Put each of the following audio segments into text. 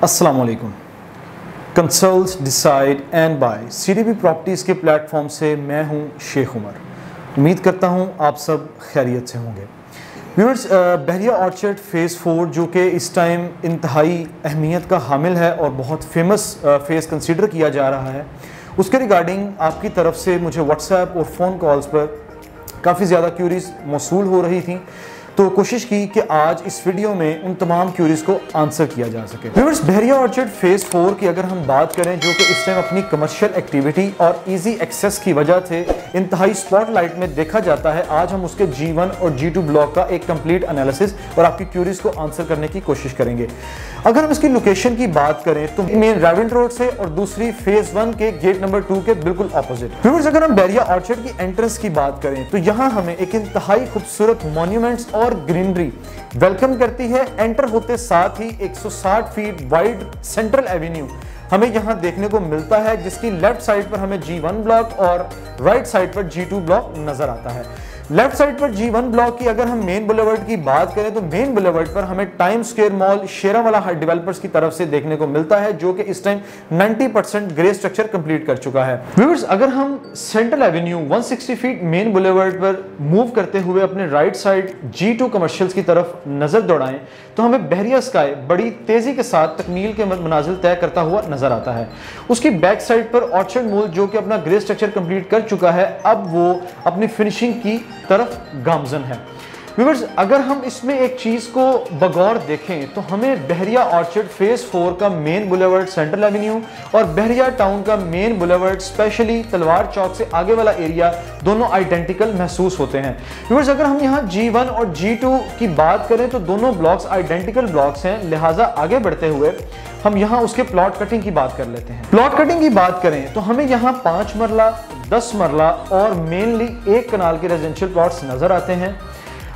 अस्सलाम वालेकुम। Consult decide and buy CDB properties के प्लेटफॉर्म से मैं हूं शेख उमर। उम्मीद करता हूं आप सब खैरियत से होंगे। व्यूअर्स, बहरिया ऑर्चर्ड फ़ेज़ 4 जो कि इस टाइम इंतहाई अहमियत का हामिल है और बहुत फेमस फ़ेज़ कंसीडर किया जा रहा है, उसके रिगार्डिंग आपकी तरफ से मुझे व्हाट्सएप और फ़ोन कॉल्स पर काफ़ी ज़्यादा क्यूरीज़ मौसूल हो रही थी, तो कोशिश की कि आज इस वीडियो में उन तमाम क्यूरीज़ को आंसर किया जा सके। व्यूअर्स, बहरिया ऑर्चर्ड फ़ेज़ 4 की अगर हम बात करें, जो कि इस टाइम अपनी कमर्शियल एक्टिविटी और इजी एक्सेस की वजह से इंतहाई स्पॉटलाइट में देखा जाता है, आज हम उसके G1 और G2 ब्लॉक का एक कंप्लीट एनालिसिस और आपकी क्यूरीज़ को आंसर करने की कोशिश करेंगे। अगर हम इसकी लोकेशन की बात करें तो मेन रेवेंट रोड से और दूसरी फ़ेज़ 1 के गेट नंबर 2 के बिल्कुल ऑपोजिट। व्यूअर्स, अगर हम बहरिया ऑर्चर्ड की एंट्रेंस की बात करें तो यहाँ हमें एक इंतहाई खूबसूरत मॉन्यूमेंट्स और ग्रीनरी वेलकम करती है। एंटर होते साथ ही 160 फीट वाइड सेंट्रल एवेन्यू हमें यहां देखने को मिलता है, जिसकी लेफ्ट साइड पर हमें G1 ब्लॉक और राइट साइड पर G2 ब्लॉक नजर आता है। लेफ्ट साइड पर G1 ब्लॉक की अगर हम मेन बुलेवर्ड की बात करें तो मेन बुलेवर्ड पर हमें time square mall Sheranwala developers की तरफ से देखने को मिलता है, जो कि इस टाइम 90% ग्रे स्ट्रक्चर कंप्लीट कर चुका है। व्यूअर्स, अगर हम central Avenue 160 feet main boulevard पर मूव करते हुए अपने राइट साइड G2 कमर्शियल्स की तरफ नजर दौड़ाएं तो हमें बहरिया स्काई बड़ी तेजी के साथ तकमील के मनाजिल तय करता हुआ नजर आता है। उसकी बैक साइड पर ऑर्चर्ड मॉल जो कि अपना ग्रे स्ट्रक्चर कंप्लीट कर चुका है, अब वो अपनी फिनिशिंग की तरफ गामजन है। व्यूअर्स, अगर हम इसमें एक चीज को बगौर देखें तो हमें बहरिया ऑर्चर्ड फ़ेज़ 4 का मेन बुलेवर्ड सेंट्रल एवेन्यू और बहरिया टाउन का मेन बुलेवर्ड स्पेशली तलवार चौक से आगे वाला एरिया दोनों आइडेंटिकल महसूस होते हैं। व्यूअर्स, अगर हम यहाँ G1 और G2 की बात करें तो दोनों ब्लॉक्स आइडेंटिकल ब्लॉक्स हैं, लिहाजा आगे बढ़ते हुए हम यहाँ उसके प्लॉट कटिंग की बात कर लेते हैं। प्लॉट कटिंग की बात करें तो हमें यहाँ 5 मरला, 10 मरला और मेनली 1 कनाल के रेजिडेंशियल प्लॉट्स नजर आते हैं।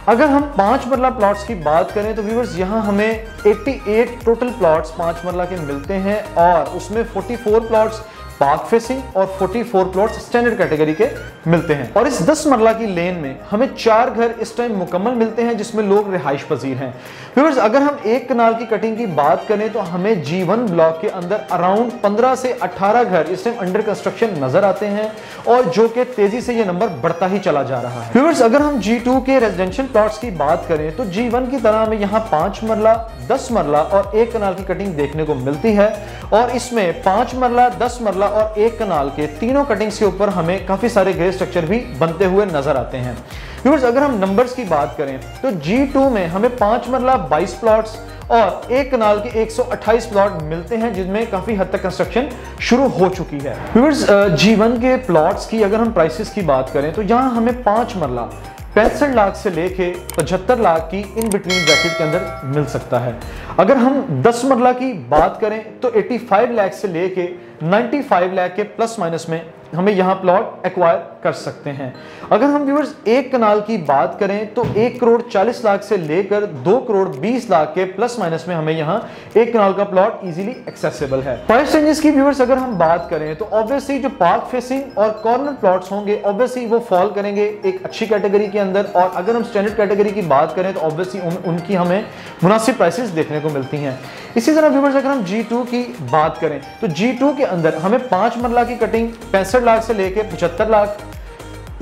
अगर हम 5 मरला प्लॉट्स की बात करें तो व्यूअर्स, यहाँ हमें 88 टोटल प्लॉट्स 5 मरला के मिलते हैं और उसमें 44 प्लॉट्स पार्क फेसिंग और 44 प्लॉट्स स्टैंडर्ड कैटेगरी के मिलते हैं। और इस 10 मरला की लेन में हमें 4 घर इस टाइम मुकम्मल मिलते हैं, जिसमें लोग रिहाइश पजीर हैं। व्यूअर्स, अगर हम 1 कनाल की कटिंग की बात करें तो हमें G1 ब्लॉक के अंदर अराउंड 15 से 18 घर इस टाइम अंडर कंस्ट्रक्शन नजर आते हैं और जो कि तेजी से ये नंबर बढ़ता ही चला जा रहा है। व्यूअर्स, अगर हम G2 के रेजिडेंशियल प्लॉट्स की बात करें तो G1 की तरह हमें यहाँ 5 मरला, 10 मरला और 1 कनाल की कटिंग देखने को मिलती है और इसमें 5 मरला, 10 मरला और 1 कनाल के तीनों कटिंग्स के ऊपर हमें काफी सारे ग्रे स्ट्रक्चर भी बनते हुए नजर आते हैं। व्यूअर्स, अगर हम नंबर्स की बात करें तो G2 में हमें 5 मरला 22 प्लॉट्स और 1 कनाल के 128 प्लॉट मिलते हैं, जिनमें काफी हद तक कंस्ट्रक्शन शुरू हो चुकी है। व्यूअर्स, G1 के प्लॉट्स की अगर हम प्राइसेस की बात करें तो यहाँ हमें 5 मरला 65 लाख से लेके 75 लाख की इन बिटवीन ब्रैकेट के अंदर मिल सकता है। अगर हम 10 मरला की बात करें तो 85 लाख से लेके 95 लाख के प्लस माइनस में हमें यहाँ प्लॉट एक्वायर कर सकते हैं। अगर हम व्यूअर्स 1 कनाल की बात करें तो 1 करोड़ 40 लाख से लेकर 2 करोड़ 20 लाख के प्लस माइनस में हमें यहाँ 1 कनाल का प्लॉट इजीली एक्सेसिबल है। प्राइस रेंजेस की व्यूअर्स अगर हम बात करें तो ऑब्वियसली जो पार्क फेसिंग और कॉर्नर प्लॉट्स होंगे ऑब्वियसली वो फॉल करेंगे एक अच्छी कैटेगरी के अंदर, और अगर हम स्टैंडर्ड कैटेगरी की बात करें तो ऑब्वियसली उनकी हमें मुनासिब प्राइसेस देखने को मिलती हैं। इसी तरह व्यूअर्स, अगर हम G2 की बात करें तो G2 के अंदर हमें 5 मरला की कटिंग 65 लाख से लेके 75 लाख,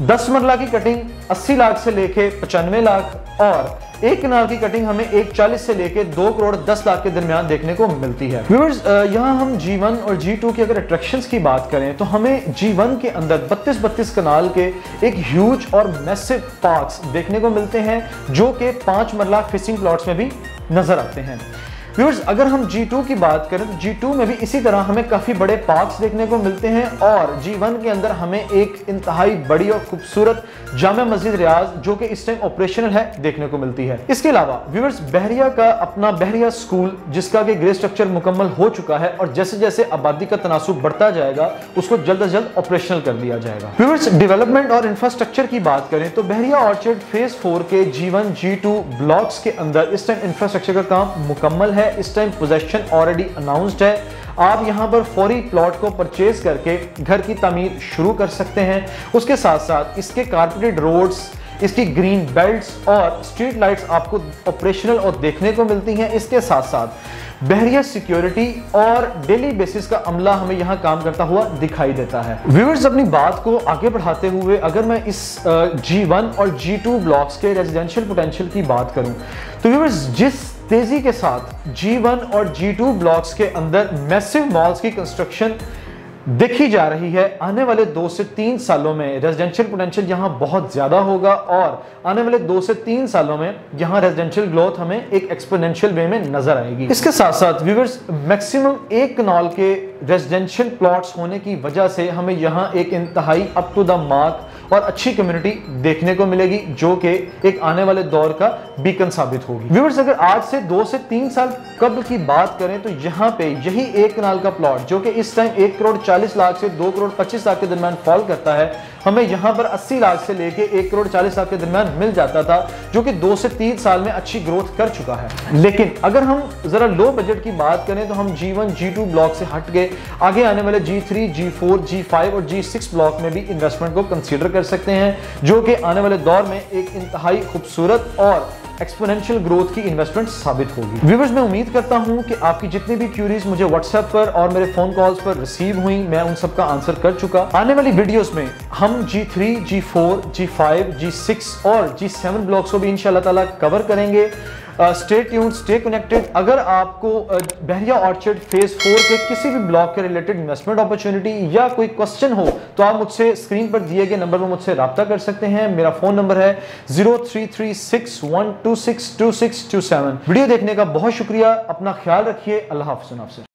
10 मरला की कटिंग 80 लाख से लेके 95 लाख और 1 कनाल की कटिंग हमें 140 से लेके 2 करोड़ 10 लाख के दरमियान देखने को मिलती है। व्यूअर्स, यहाँ हम G1 और G2 की अगर अट्रैक्शंस की बात करें तो हमें G1 के अंदर 32 कनाल के एक ह्यूज और मैसिव पार्क्स देखने को मिलते हैं, जो कि 5 मरला फेसिंग प्लॉट्स में भी नजर आते हैं। व्यूअर्स, अगर हम G2 की बात करें तो G2 में भी इसी तरह हमें काफी बड़े पार्क्स देखने को मिलते हैं और G1 के अंदर हमें एक इंतहाई बड़ी और खूबसूरत जामा मस्जिद रियाज जो कि इस टाइम ऑपरेशनल है देखने को मिलती है। इसके अलावा व्यूअर्स, बहरिया का अपना बहरिया स्कूल जिसका कि ग्रे स्ट्रक्चर मुकम्मल हो चुका है और जैसे जैसे आबादी का तनासुब बढ़ता जाएगा उसको जल्द अज जल्द ऑपरेशनल कर दिया जाएगा। व्यूअर्स, डेवलपमेंट और इंफ्रास्ट्रक्चर की बात करें तो बहरिया ऑर्चर्ड फ़ेज़ 4 के G1 G2 ब्लॉक्स के अंदर इस टाइम इंफ्रास्ट्रक्चर का काम मुकम्मल है। इस टाइम पोजेशन ऑलरेडी अनाउंस्ड है। आप यहां पर फौरी प्लॉट को परचेज करके घर की तामीर शुरू कर सकते हैं। उसके साथ साथ इसके कारपेटेड रोड्स, इसकी ग्रीन बेल्ट्स और स्ट्रीट लाइट्स आपको ऑपरेशनल और देखने को मिलती हैं। इसके साथ साथ बहरिया सिक्योरिटी और डेली बेसिस का अमला हमें यहाँ काम करता हुआ दिखाई देता है। व्यूअर्स, अपनी बात को आगे बढ़ाते हुए अगर मैं इस G1 और G2 ब्लॉक्स के रेजिडेंशियल पोटेंशियल की बात करूं तो व्यूअर्स, जिस तेजी के साथ G1 और G2 ब्लॉक्स के अंदर मैसिव मॉल्स की कंस्ट्रक्शन देखी जा रही है, आने वाले 2 से 3 सालों में रेजिडेंशियल पोटेंशियल यहां बहुत ज्यादा होगा और आने वाले 2 से 3 सालों में यहां रेजिडेंशियल ग्रोथ हमें एक एक्सपोनेंशियल वे में नजर आएगी। इसके साथ साथ व्यूअर्स, मैक्सिमम 1 कनाल के रेजिडेंशियल प्लॉट्स होने की वजह से हमें यहां एक इंतहाई अप टू द मार्क और अच्छी कम्युनिटी देखने को मिलेगी, जो कि एक आने वाले दौर का बीकन साबित होगी। व्यूअर्स, अगर आज से 2 से 3 साल कबल की बात करें तो यहाँ पे यही 1 कनाल का प्लॉट, जो कि इस टाइम 1 करोड़ 40 लाख से 2 करोड़ 25 लाख के दरमियान फॉल करता है, हमें यहाँ पर 80 लाख से लेके 1 करोड़ 40 लाख के दरमियान मिल जाता था, जो कि 2 से 3 साल में अच्छी ग्रोथ कर चुका है। लेकिन अगर हम जरा लो बजट की बात करें तो हम G1 G2 ब्लॉक से हट के आगे आने वाले G3 G4 G5 और G6 ब्लॉक में भी इन्वेस्टमेंट को कंसीडर कर सकते हैं, जो कि आने वाले दौर में एक इंतहाई खूबसूरत और एक्सपोनेंशियल ग्रोथ की इन्वेस्टमेंट साबित होगी। व्यूअर्स, मैं उम्मीद करता हूं कि आपकी जितनी भी क्यूरीज मुझे व्हाट्सएप पर और मेरे फोन कॉल्स पर रिसीव हुई, मैं उन सब का आंसर कर चुका। आने वाली वीडियोस में हम G3 G4 G5 G6 और G7 ब्लॉक्स को भी इंशाल्लाह ताला कवर करेंगे। Stay tuned, stay connected. अगर आपको बहरिया ऑर्चर्ड फेज 4 के किसी भी ब्लॉक के रिलेटेड इन्वेस्टमेंट अपॉर्चुनिटी या कोई क्वेश्चन हो तो आप मुझसे स्क्रीन पर दिए गए नंबर पर मुझसे रब्ता कर सकते हैं। मेरा फोन नंबर है 033612626227। वीडियो देखने का बहुत शुक्रिया। अपना ख्याल रखिए। अल्लाह हाफ़िज़।